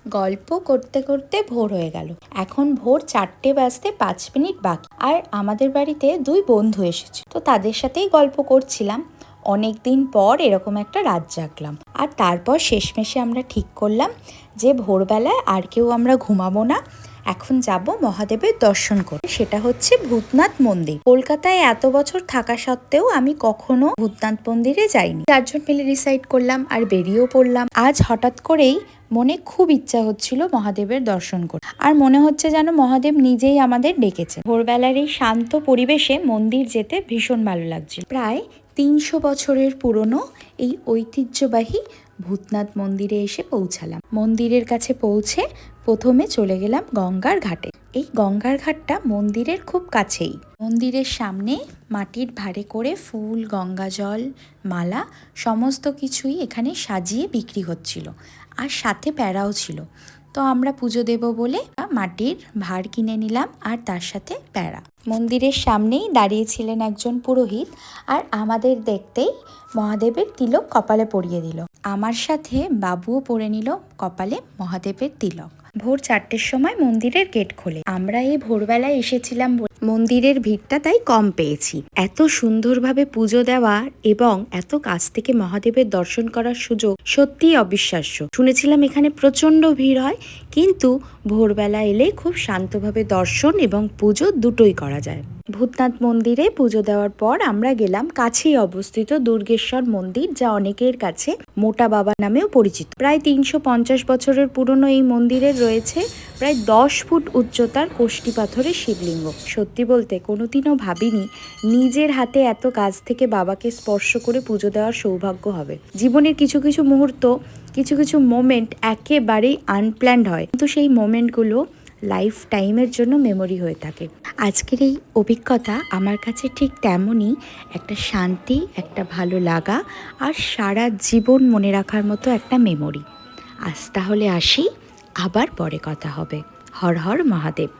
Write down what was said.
গল্প করতে করতে ভোর হয়ে গেল। এখন ভোর 4টে বাজতে 5 মিনিট বাকি। আর আমাদের বাড়িতে 2 বন্ধু এসেছে, তো তাদের সাথেই গল্প করছিলাম। অনেক দিন পর এরকম একটা রাত জাগলাম। আর তারপর শেষমেশে আমরা ঠিক করলাম যে ভোরবেলায় আর কেউ আমরা ঘুমাবো না, এখন যাব মহাদেবের দর্শন করতে। সেটা হচ্ছে ভূতনাথ মন্দির। কলকাতায় এত বছর থাকা সত্ত্বেও আমি কখনো ভূতনাথ মন্দিরে যাইনি। 4জন মিলে ডিসাইড করলাম আর বেরিয়েও পড়লাম। আজ হঠাৎ করেই মনে খুব ইচ্ছা হচ্ছিল মহাদেবের দর্শন করতে, আর মনে হচ্ছে যেন মহাদেব নিজেই আমাদের ডেকেছে। ভোরবেলার এই শান্ত পরিবেশে মন্দির যেতে ভীষণ ভালো লাগছিল। প্রায় 300 বছরের পুরনো এই ঐতিহ্যবাহী ভূতনাথ মন্দিরে এসে পৌঁছালাম। মন্দিরের কাছে পৌঁছে প্রথমে চলে গেলাম গঙ্গার ঘাটে। এই গঙ্গার ঘাটটা মন্দিরের খুব কাছেই। মন্দিরের সামনে মাটির ভাঁড়ে করে ফুল, গঙ্গা জল, মালা সমস্ত কিছুই এখানে সাজিয়ে বিক্রি হচ্ছিল, আর সাথে প্যারাও ছিল। তো আমরা পুজো দেব বলে মাটির ভাঁড় কিনে নিলাম আর তার সাথে প্যারা। মন্দিরের সামনেই দাঁড়িয়েছিলেন একজন পুরোহিত, আর আমাদের দেখতেই মহাদেবের তিলক কপালে পরিয়ে দিল। আমার সাথে বাবুও পরে নিল কপালে মহাদেবের তিলক। ভোর 4টের সময় মন্দিরের গেট খোলে। আমরা এই ভোরবেলায় এসেছিলাম, মন্দিরের ভিড়টা তাই কম পেয়েছি। এত সুন্দরভাবে পুজো দেওয়া এবং এত কাছ থেকে মহাদেবের দর্শন করার সুযোগ সত্যিই অবিশ্বাস্য। শুনেছিলাম এখানে প্রচণ্ড ভিড় হয়, কিন্তু ভোরবেলা এলে খুব শান্তভাবে দর্শন এবং পুজো দুটোই করা যায়। ভূতনাথ মন্দিরে পুজো দেওয়ার পর আমরা গেলাম কাছেই অবস্থিত দুর্গেশ্বর মন্দির, যা অনেকের কাছে মোটা বাবা নামেও পরিচিত। প্রায় 350 বছরের পুরনো এই মন্দিরের রয়েছে প্রায় 10 ফুট উচ্চতার কোষ্ঠী পাথরের শিবলিঙ্গ। সত্যি বলতে কোনোদিনও ভাবিনি নিজের হাতে এত কাছ থেকে বাবাকে স্পর্শ করে পুজো দেওয়ার সৌভাগ্য হবে। জীবনের কিছু কিছু মুহূর্ত, কিছু কিছু মোমেন্ট একেবারেই আনপ্ল্যান্ড হয়, কিন্তু সেই মোমেন্টগুলো লাইফ টাইমের জন্য মেমোরি হয়ে থাকে। আজকের এই অভিজ্ঞতা আমার কাছে ঠিক তেমনই একটা শান্তি, একটা ভালো লাগা, আর সারা জীবন মনে রাখার মতো একটা মেমোরি। আজ তাহলে আসি, আবার পরে কথা হবে। হর হর মহাদেব।